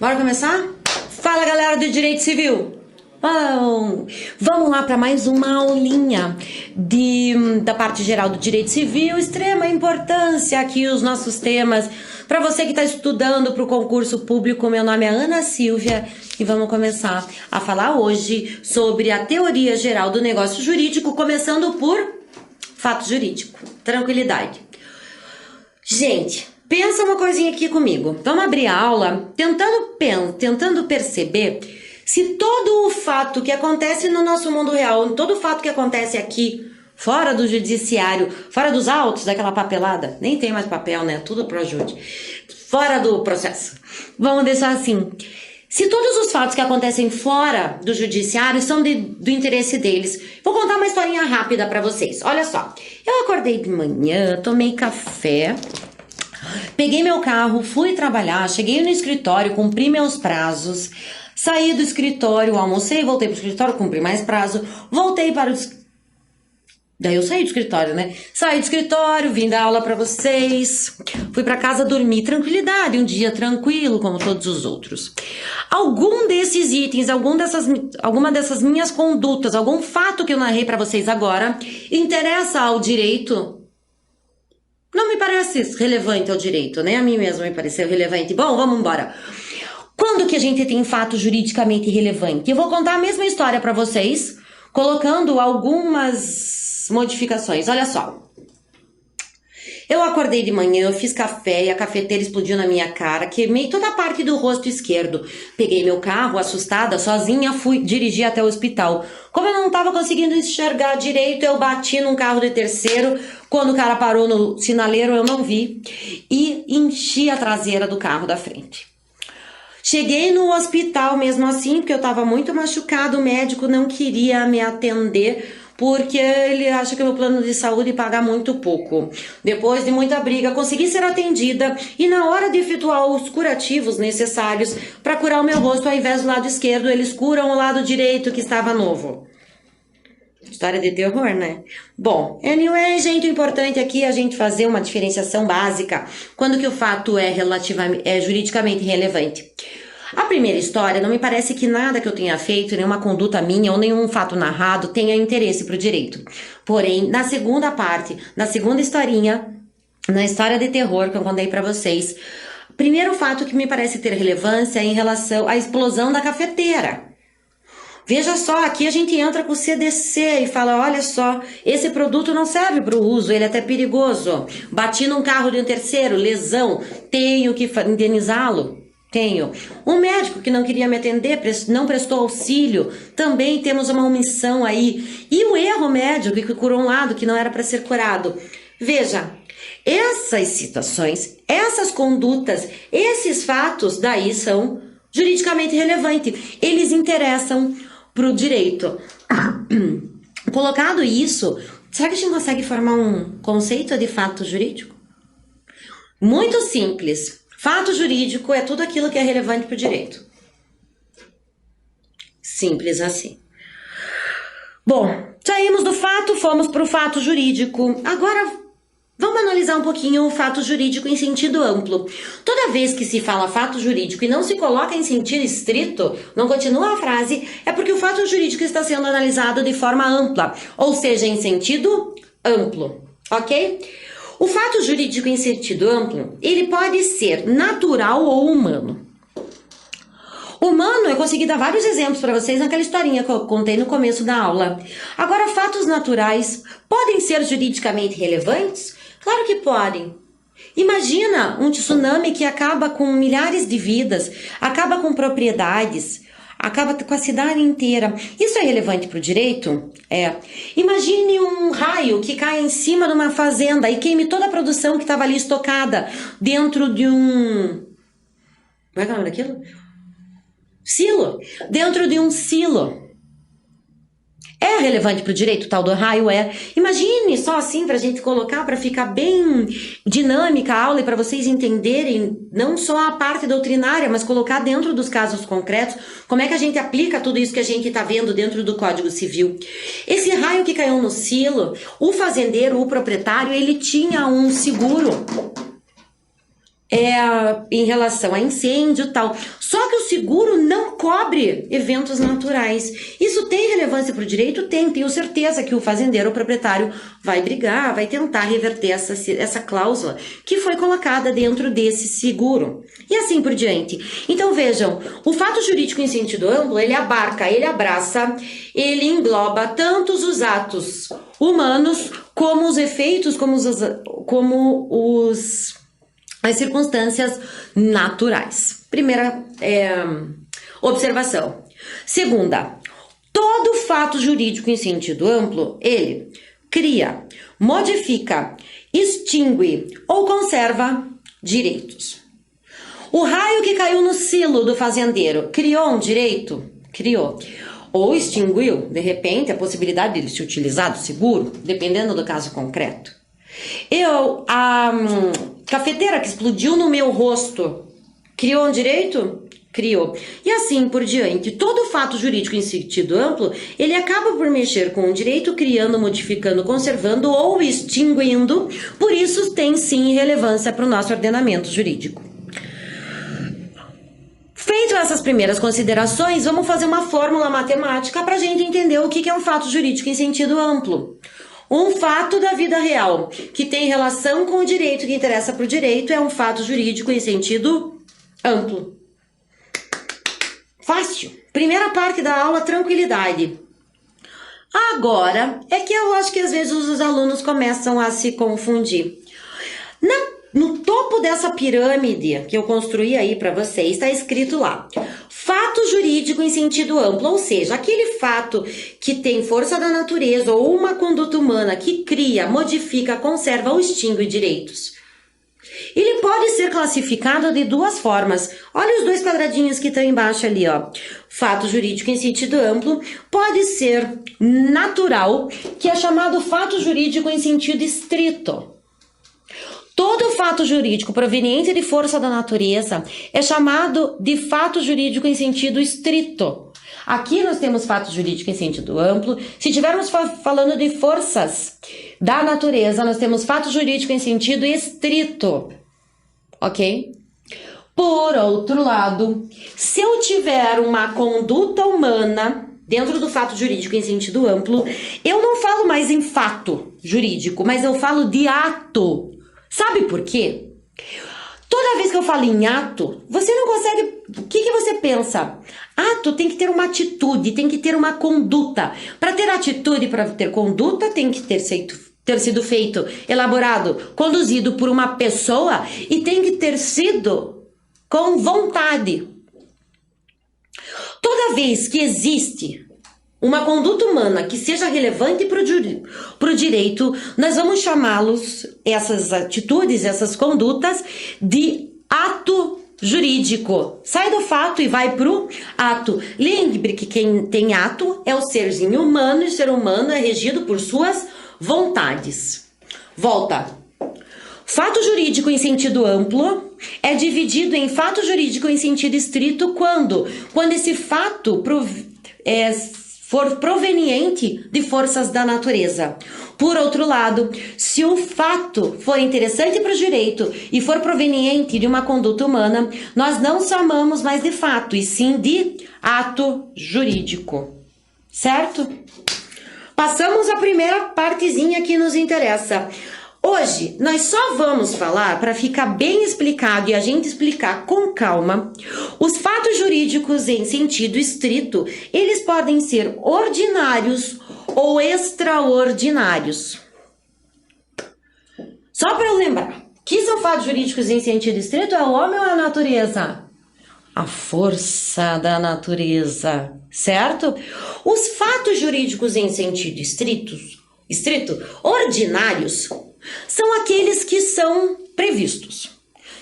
Bora começar? Fala, galera do Direito Civil! Vamos lá para mais uma aulinha da parte geral do Direito Civil. Extrema importância aqui os nossos temas. Para você que está estudando para o concurso público, meu nome é Ana Silvia e vamos começar a falar hoje sobre a teoria geral do negócio jurídico, começando por fato jurídico. Tranquilidade. Gente, pensa uma coisinha aqui comigo. Vamos abrir a aula tentando perceber se todo o fato que acontece no nosso mundo real, todo o fato que acontece aqui, fora do judiciário, fora dos autos, daquela papelada, nem tem mais papel, né? Tudo pro ajude. Fora do processo. Vamos deixar assim. Se todos os fatos que acontecem fora do judiciário são do interesse deles, vou contar uma historinha rápida para vocês. Olha só, eu acordei de manhã, tomei café, peguei meu carro, fui trabalhar, cheguei no escritório, cumpri meus prazos, saí do escritório, almocei, voltei pro escritório, cumpri mais prazo, voltei para o... Daí eu saí do escritório, né? Saí do escritório, vim dar aula pra vocês, fui pra casa dormir, tranquilidade, um dia tranquilo, como todos os outros. Algum desses itens, alguma dessas minhas condutas, algum fato que eu narrei pra vocês agora, interessa ao direito? Não me parece relevante ao direito, né? A mim mesma me pareceu relevante. Bom, vamos embora. Quando que a gente tem fato juridicamente relevante? Eu vou contar a mesma história pra vocês, colocando algumas modificações. Olha só. Eu acordei de manhã, eu fiz café e a cafeteira explodiu na minha cara, queimei toda a parte do rosto esquerdo. Peguei meu carro, assustada, sozinha, fui dirigir até o hospital. Como eu não estava conseguindo enxergar direito, eu bati num carro de terceiro. Quando o cara parou no sinaleiro, eu não vi e enchi a traseira do carro da frente. Cheguei no hospital mesmo assim, porque eu estava muito machucado, o médico não queria me atender, porque ele acha que o meu plano de saúde paga muito pouco. Depois de muita briga, consegui ser atendida e na hora de efetuar os curativos necessários para curar o meu rosto, ao invés do lado esquerdo, eles curam o lado direito que estava novo. História de terror, né? Bom, anyway, gente, o importante aqui é a gente fazer uma diferenciação básica quando que o fato é juridicamente relevante. A primeira história, não me parece que nada que eu tenha feito, nenhuma conduta minha ou nenhum fato narrado tenha interesse para o direito. Porém, na segunda parte, na segunda historinha, na história de terror que eu contei para vocês, primeiro fato que me parece ter relevância é em relação à explosão da cafeteira. Veja só, aqui a gente entra com o CDC e fala, olha só, esse produto não serve para o uso, ele é até perigoso. Bati num carro de um terceiro, lesão, tenho que indenizá-lo? Tenho. Um médico que não queria me atender, não prestou auxílio, também temos uma omissão aí. E o erro médico que curou um lado que não era para ser curado. Veja, essas situações, essas condutas, esses fatos daí são juridicamente relevantes. Eles interessam para o direito. Colocado isso, será que a gente consegue formar um conceito de fato jurídico? Muito simples. Fato jurídico é tudo aquilo que é relevante para o direito. Simples assim. Bom, saímos do fato, fomos para o fato jurídico. Agora, vamos analisar um pouquinho o fato jurídico em sentido amplo. Toda vez que se fala fato jurídico e não se coloca em sentido estrito, não continua a frase, é porque o fato jurídico está sendo analisado de forma ampla, ou seja, em sentido amplo, ok? O fato jurídico em sentido amplo, ele pode ser natural ou humano. Humano, eu consegui dar vários exemplos para vocês naquela historinha que eu contei no começo da aula. Agora, fatos naturais podem ser juridicamente relevantes? Claro que podem. Imagina um tsunami que acaba com milhares de vidas, acaba com propriedades, acaba com a cidade inteira. Isso é relevante para o direito? É. Imagine um raio que cai em cima de uma fazenda e queime toda a produção que estava ali estocada dentro de um... Como é que é o nome daquilo? Silo. Dentro de um silo. É relevante para o direito, o tal do raio é. Imagine só assim para a gente colocar, para ficar bem dinâmica a aula e para vocês entenderem não só a parte doutrinária, mas colocar dentro dos casos concretos como é que a gente aplica tudo isso que a gente está vendo dentro do Código Civil. Esse raio que caiu no silo, o fazendeiro, o proprietário, ele tinha um seguro. em relação a incêndio e tal. Só que o seguro não cobre eventos naturais. Isso tem relevância para o direito? Tem. Tenho certeza que o fazendeiro ou proprietário vai brigar, vai tentar reverter essa cláusula que foi colocada dentro desse seguro. E assim por diante. Então vejam, o fato jurídico em sentido amplo, ele abarca, ele abraça, ele engloba tantos os atos humanos como os efeitos, como as circunstâncias naturais. Primeira observação. Segunda, todo fato jurídico em sentido amplo, ele cria, modifica, extingue ou conserva direitos. O raio que caiu no silo do fazendeiro criou um direito? Criou. Ou extinguiu, de repente, a possibilidade de se utilizar do seguro, dependendo do caso concreto. A cafeteira que explodiu no meu rosto, criou um direito? Criou. E assim por diante. Todo fato jurídico em sentido amplo, ele acaba por mexer com o direito, criando, modificando, conservando ou extinguindo. Por isso tem sim relevância para o nosso ordenamento jurídico. Feito essas primeiras considerações, vamos fazer uma fórmula matemática para a gente entender o que é um fato jurídico em sentido amplo. Um fato da vida real que tem relação com o direito, que interessa para o direito, é um fato jurídico em sentido amplo. Fácil. Primeira parte da aula, tranquilidade. Agora, é que eu acho que às vezes os alunos começam a se confundir. No topo dessa pirâmide que eu construí aí para vocês, está escrito lá, fato jurídico em sentido amplo, ou seja, aquele fato que tem força da natureza ou uma conduta humana que cria, modifica, conserva ou extingue direitos. Ele pode ser classificado de duas formas. Olha os dois quadradinhos que estão embaixo ali, ó. Fato jurídico em sentido amplo pode ser natural, que é chamado fato jurídico em sentido estrito. Todo fato jurídico proveniente de força da natureza é chamado de fato jurídico em sentido estrito. Aqui nós temos fato jurídico em sentido amplo. Se estivermos falando de forças da natureza, nós temos fato jurídico em sentido estrito. Ok? Por outro lado, se eu tiver uma conduta humana dentro do fato jurídico em sentido amplo, eu não falo mais em fato jurídico, mas eu falo de ato. Sabe por quê? Toda vez que eu falo em ato, você não consegue... O que você pensa? Ato tem que ter uma atitude, tem que ter uma conduta. Para ter atitude, para ter conduta, tem que ter sido feito, elaborado, conduzido por uma pessoa e tem que ter sido com vontade. Toda vez que existe uma conduta humana que seja relevante para o direito, nós vamos chamá-los, essas atitudes, essas condutas, de ato jurídico. Sai do fato e vai para o ato. Lembre que quem tem ato é o serzinho humano, e o ser humano é regido por suas vontades. Volta. Fato jurídico em sentido amplo é dividido em fato jurídico em sentido estrito quando esse fato for proveniente de forças da natureza. Por outro lado, se o fato for interessante para o direito e for proveniente de uma conduta humana, nós não chamamos mais de fato, e sim de ato jurídico. Certo? Passamos à primeira partezinha que nos interessa. Hoje, nós só vamos falar, para ficar bem explicado e a gente explicar com calma, os fatos jurídicos em sentido estrito, eles podem ser ordinários ou extraordinários. Só para eu lembrar, que são fatos jurídicos em sentido estrito? É o homem ou a natureza? A força da natureza, certo? Os fatos jurídicos em sentido estrito, ordinários, são aqueles que são previstos,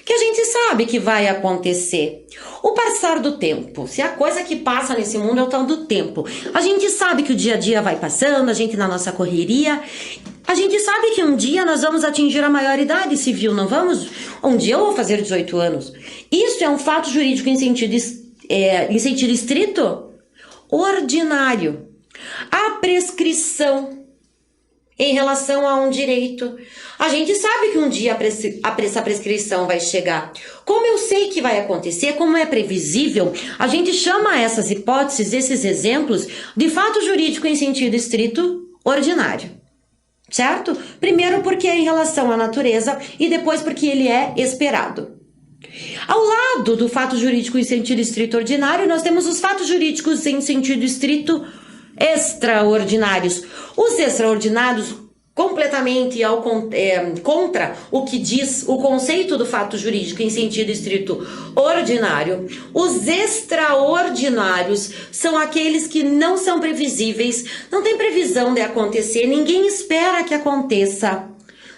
que a gente sabe que vai acontecer. O passar do tempo, se a coisa que passa nesse mundo é o tal do tempo, a gente sabe que o dia a dia vai passando, a gente na nossa correria, a gente sabe que um dia nós vamos atingir a maioridade civil, não vamos? Um dia eu vou fazer 18 anos. Isso é um fato jurídico em sentido estrito ordinário. A prescrição em relação a um direito. A gente sabe que um dia essa prescrição vai chegar. Como eu sei que vai acontecer, como é previsível, a gente chama essas hipóteses, esses exemplos, de fato jurídico em sentido estrito ordinário. Certo? Primeiro porque é em relação à natureza e depois porque ele é esperado. Ao lado do fato jurídico em sentido estrito ordinário, nós temos os fatos jurídicos em sentido estrito extraordinários. Os extraordinários, completamente contra o que diz o conceito do fato jurídico em sentido estrito ordinário. Os extraordinários são aqueles que não são previsíveis, não tem previsão de acontecer, ninguém espera que aconteça.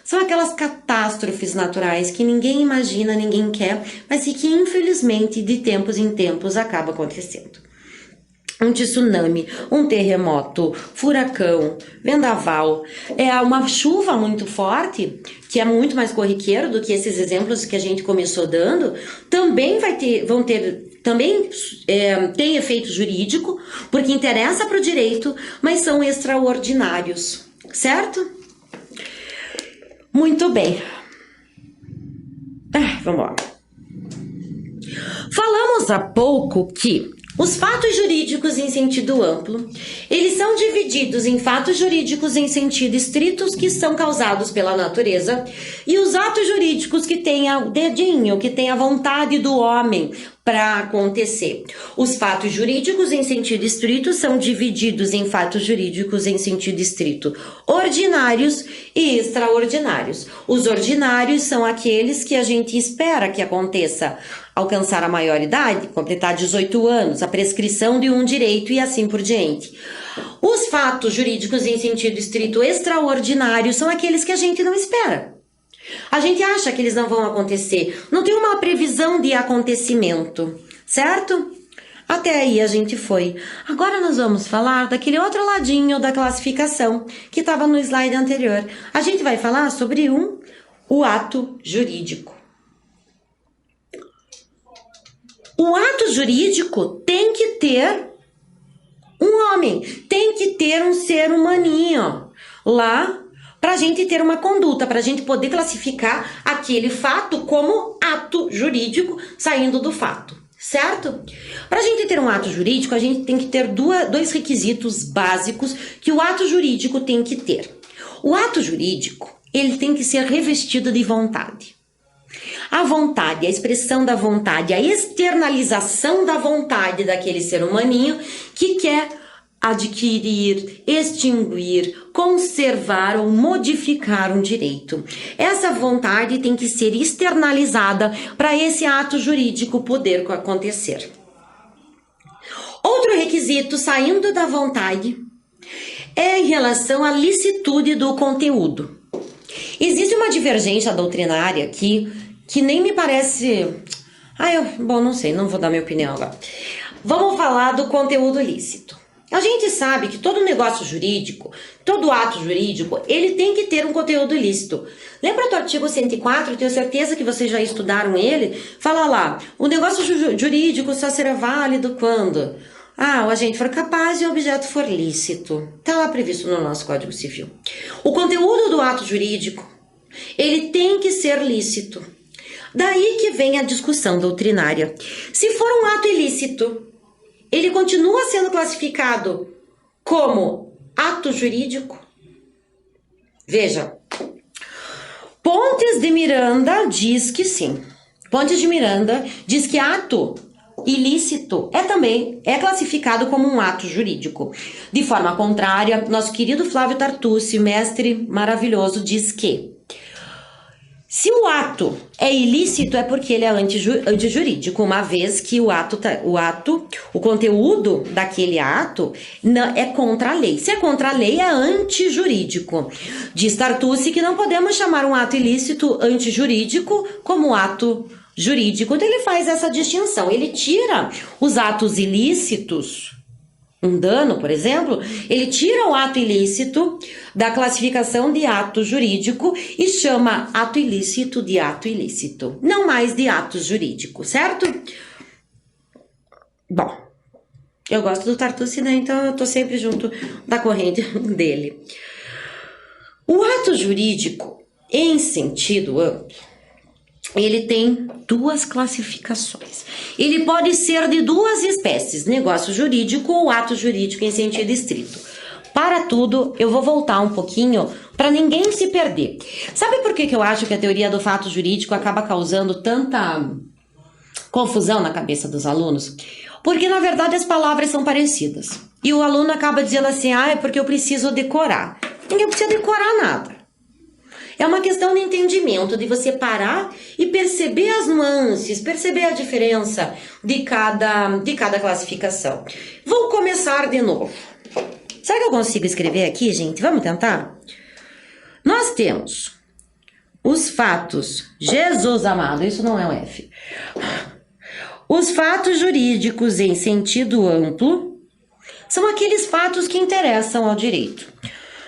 São aquelas catástrofes naturais que ninguém imagina, ninguém quer, mas que infelizmente de tempos em tempos acaba acontecendo. Um tsunami, um terremoto, furacão, vendaval, uma chuva muito forte, que é muito mais corriqueiro do que esses exemplos que a gente começou dando, também tem efeito jurídico, porque interessa para o direito, mas são extraordinários, certo? Muito bem. Vamos lá. Falamos há pouco que os fatos jurídicos em sentido amplo, eles são divididos em fatos jurídicos em sentido estritos, que são causados pela natureza, e os atos jurídicos que têm o dedinho, que têm a vontade do homem para acontecer. Os fatos jurídicos em sentido estrito são divididos em fatos jurídicos em sentido estrito ordinários e extraordinários. Os ordinários são aqueles que a gente espera que aconteça: alcançar a maioridade, completar 18 anos, a prescrição de um direito e assim por diante. Os fatos jurídicos em sentido estrito extraordinário são aqueles que a gente não espera. A gente acha que eles não vão acontecer, não tem uma previsão de acontecimento, certo? Até aí a gente foi. Agora nós vamos falar daquele outro ladinho da classificação que estava no slide anterior. A gente vai falar sobre o ato jurídico. O ato jurídico tem que ter um homem, tem que ter um ser humaninho lá, para a gente ter uma conduta, para a gente poder classificar aquele fato como ato jurídico saindo do fato, certo? Para a gente ter um ato jurídico, a gente tem que ter dois requisitos básicos que o ato jurídico tem que ter. O ato jurídico, ele tem que ser revestido de vontade. A vontade, a expressão da vontade, a externalização da vontade daquele ser humaninho que quer adquirir, extinguir, conservar ou modificar um direito. Essa vontade tem que ser externalizada para esse ato jurídico poder acontecer. Outro requisito, saindo da vontade, é em relação à licitude do conteúdo. Existe uma divergência doutrinária aqui que nem me parece... não sei, não vou dar minha opinião agora. Vamos falar do conteúdo lícito. A gente sabe que todo negócio jurídico, todo ato jurídico, ele tem que ter um conteúdo ilícito. Lembra do artigo 104? Tenho certeza que vocês já estudaram ele. Fala lá, o negócio jurídico só será válido quando o agente for capaz e o objeto for lícito. Está lá previsto no nosso Código Civil. O conteúdo do ato jurídico, ele tem que ser lícito. Daí que vem a discussão doutrinária. Se for um ato ilícito, ele continua sendo classificado como ato jurídico? Veja, Pontes de Miranda diz que sim. Pontes de Miranda diz que ato ilícito também é classificado como um ato jurídico. De forma contrária, nosso querido Flávio Tartucci, mestre maravilhoso, diz que se o ato é ilícito, é porque ele é antijurídico, uma vez que o conteúdo daquele ato é contra a lei. Se é contra a lei, é antijurídico. Diz Tartucci que não podemos chamar um ato ilícito antijurídico como ato jurídico. Então ele faz essa distinção. Ele tira os atos ilícitos, um dano, por exemplo, ele tira o ato ilícito da classificação de ato jurídico e chama ato ilícito de ato ilícito, não mais de ato jurídico, certo? Bom, eu gosto do Tartucci, né? Então eu tô sempre junto da corrente dele. O ato jurídico, em sentido amplo, ele tem duas classificações. Ele pode ser de duas espécies, negócio jurídico ou ato jurídico em sentido estrito. Para tudo, eu vou voltar um pouquinho para ninguém se perder. Sabe por que eu acho que a teoria do fato jurídico acaba causando tanta confusão na cabeça dos alunos? Porque, na verdade, as palavras são parecidas. E o aluno acaba dizendo assim, é porque eu preciso decorar. Ninguém precisa decorar nada. É uma questão de entendimento, de você parar e perceber as nuances, perceber a diferença de cada classificação. Vou começar de novo. Será que eu consigo escrever aqui, gente? Vamos tentar? Nós temos os fatos, Jesus amado, isso não é um F. Os fatos jurídicos em sentido amplo são aqueles fatos que interessam ao direito.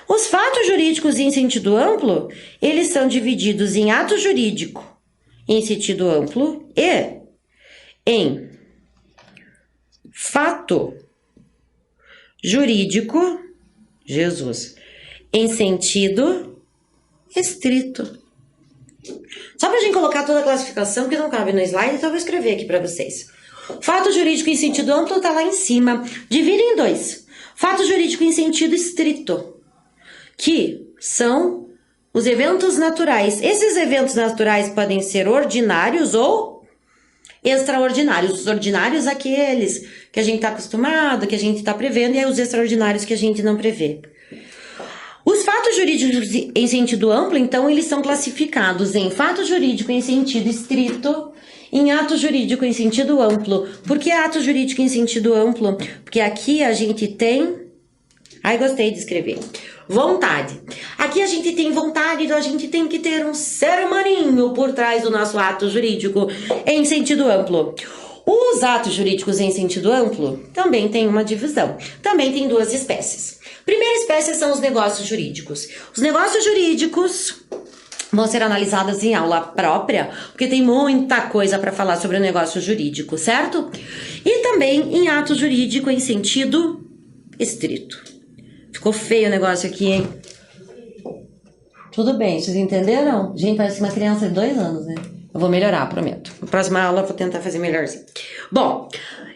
Os fatos jurídicos em sentido amplo, eles são divididos em ato jurídico em sentido amplo e em fato jurídico, Jesus, em sentido estrito. Só pra gente colocar toda a classificação que não cabe no slide, então eu vou escrever aqui para vocês. Fato jurídico em sentido amplo tá lá em cima. Divide em dois. Fato jurídico em sentido estrito, que são os eventos naturais. Esses eventos naturais podem ser ordinários ou extraordinários. Os ordinários, aqueles que a gente está acostumado, que a gente está prevendo, e aí os extraordinários que a gente não prevê. Os fatos jurídicos em sentido amplo, então, eles são classificados em fato jurídico em sentido estrito, em ato jurídico em sentido amplo. Por que ato jurídico em sentido amplo? Porque aqui a gente tem... Ai, gostei de escrever. Vontade. Aqui a gente tem vontade, então a gente tem que ter um ser humaninho por trás do nosso ato jurídico em sentido amplo. Os atos jurídicos em sentido amplo também tem uma divisão. Também tem duas espécies. Primeira espécie são os negócios jurídicos. Os negócios jurídicos vão ser analisados em aula própria, porque tem muita coisa para falar sobre o negócio jurídico, certo? E também em ato jurídico em sentido estrito. Ficou feio o negócio aqui, hein? Tudo bem, vocês entenderam? Gente, parece uma criança de 2 anos, né? Eu vou melhorar, prometo. Na próxima aula eu vou tentar fazer melhorzinho. Bom,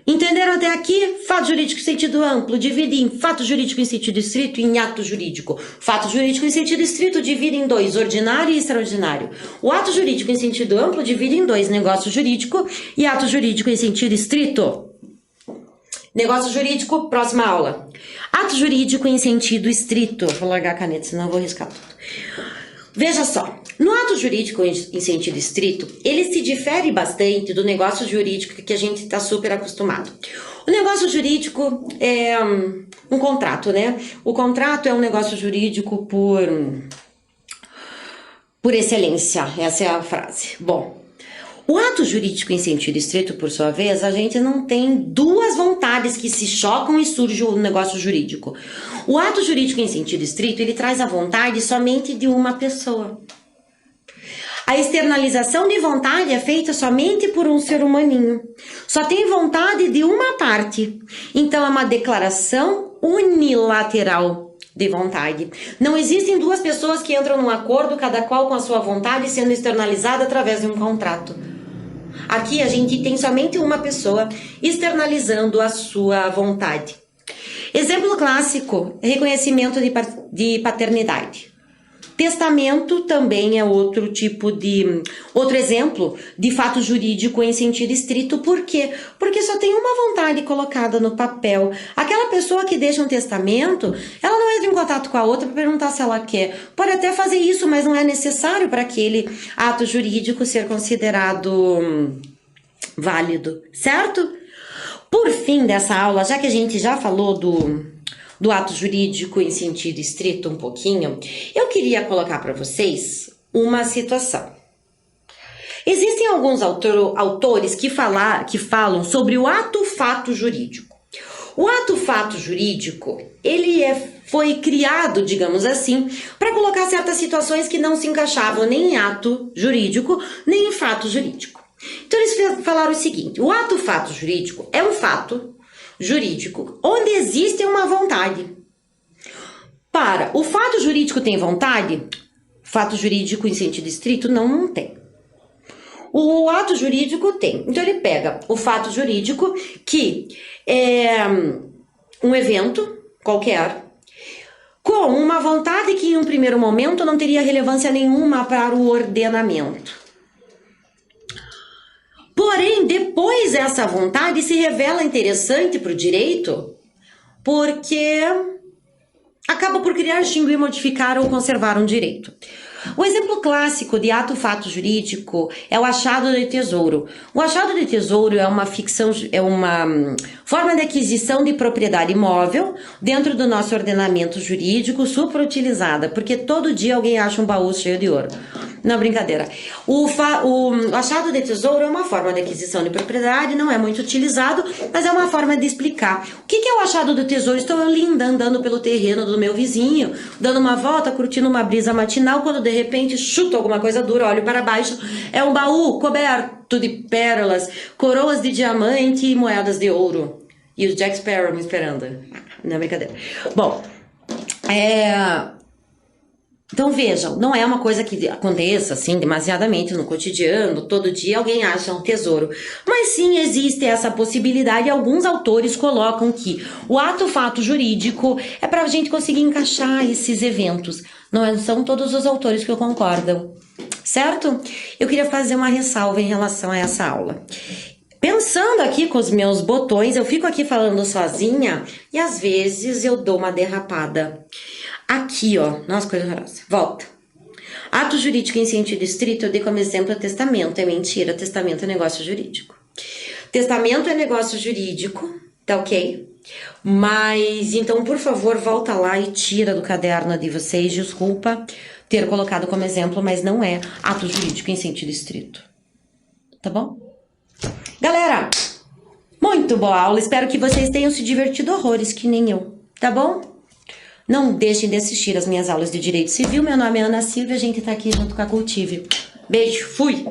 entenderam até aqui? Fato jurídico em sentido amplo divide em fato jurídico em sentido estrito e em ato jurídico. Fato jurídico em sentido estrito divide em 2, ordinário e extraordinário. O ato jurídico em sentido amplo divide em 2, negócio jurídico e ato jurídico em sentido estrito. Negócio jurídico, próxima aula. Ato jurídico em sentido estrito. Vou largar a caneta, senão eu vou riscar tudo. Veja só, no ato jurídico em sentido estrito, ele se difere bastante do negócio jurídico que a gente está super acostumado. O negócio jurídico é um contrato, né? O contrato é um negócio jurídico por excelência, essa é a frase. Bom, o ato jurídico em sentido estrito, por sua vez, a gente não tem duas vontades que se chocam e surge o negócio jurídico. O ato jurídico em sentido estrito, ele traz a vontade somente de uma pessoa. A externalização de vontade é feita somente por um ser humaninho. Só tem vontade de uma parte. Então, é uma declaração unilateral de vontade. Não existem duas pessoas que entram num acordo, cada qual com a sua vontade sendo externalizada através de um contrato. Aqui a gente tem somente uma pessoa externalizando a sua vontade. Exemplo clássico, reconhecimento de paternidade. Testamento também é outro exemplo de fato jurídico em sentido estrito. Por quê? Porque só tem uma vontade colocada no papel. Aquela pessoa que deixa um testamento, ela não entra em contato com a outra para perguntar se ela quer. Pode até fazer isso, mas não é necessário para aquele ato jurídico ser considerado válido, certo? Por fim dessa aula, já que a gente já falou do ato jurídico em sentido estrito um pouquinho, eu queria colocar para vocês uma situação. Existem alguns autores que falam sobre o ato-fato jurídico. O ato-fato jurídico, ele foi criado, digamos assim, para colocar certas situações que não se encaixavam nem em ato jurídico, nem em fato jurídico. Então eles falaram o seguinte: o ato-fato jurídico é um fato jurídico onde existe uma vontade Para, o fato jurídico tem vontade? Fato jurídico em sentido estrito não tem. O ato jurídico tem. Então ele pega o fato jurídico, que é um evento qualquer, com uma vontade que em um primeiro momento não teria relevância nenhuma para o ordenamento. Porém, depois essa vontade se revela interessante para o direito, porque acaba por criar, extinguir, modificar ou conservar um direito. O exemplo clássico de ato-fato jurídico é o achado de tesouro. O achado de tesouro é uma ficção, é uma forma de aquisição de propriedade imóvel dentro do nosso ordenamento jurídico, superutilizada, porque todo dia alguém acha um baú cheio de ouro. Não, brincadeira. O achado de tesouro é uma forma de aquisição de propriedade, não é muito utilizado, mas é uma forma de explicar. O que é o achado do tesouro? Estou ali andando pelo terreno do meu vizinho, dando uma volta, curtindo uma brisa matinal, quando de repente chuto alguma coisa dura, olho para baixo, é um baú coberto de pérolas, coroas de diamante e moedas de ouro. E o Jack Sparrow me esperando. Não é brincadeira. Bom, então vejam, não é uma coisa que aconteça assim demasiadamente no cotidiano, todo dia alguém acha um tesouro. Mas sim existe essa possibilidade e alguns autores colocam que o ato-fato jurídico é para a gente conseguir encaixar esses eventos. Não são todos os autores que concordam, certo? Eu queria fazer uma ressalva em relação a essa aula. Pensando aqui com os meus botões, eu fico aqui falando sozinha e às vezes eu dou uma derrapada. Aqui, ó, nossa, coisa horrorosa. Volta. Ato jurídico em sentido estrito, eu dei como exemplo testamento. É mentira, testamento é negócio jurídico. Testamento é negócio jurídico, tá ok? Mas, então, por favor, volta lá e tira do caderno de vocês. Desculpa ter colocado como exemplo, mas não é ato jurídico em sentido estrito. Tá bom? Galera, muito boa aula. Espero que vocês tenham se divertido horrores, que nem eu. Tá bom? Não deixem de assistir as minhas aulas de Direito Civil. Meu nome é Ana Silvia, a gente tá aqui junto com a Cultive. Beijo, fui!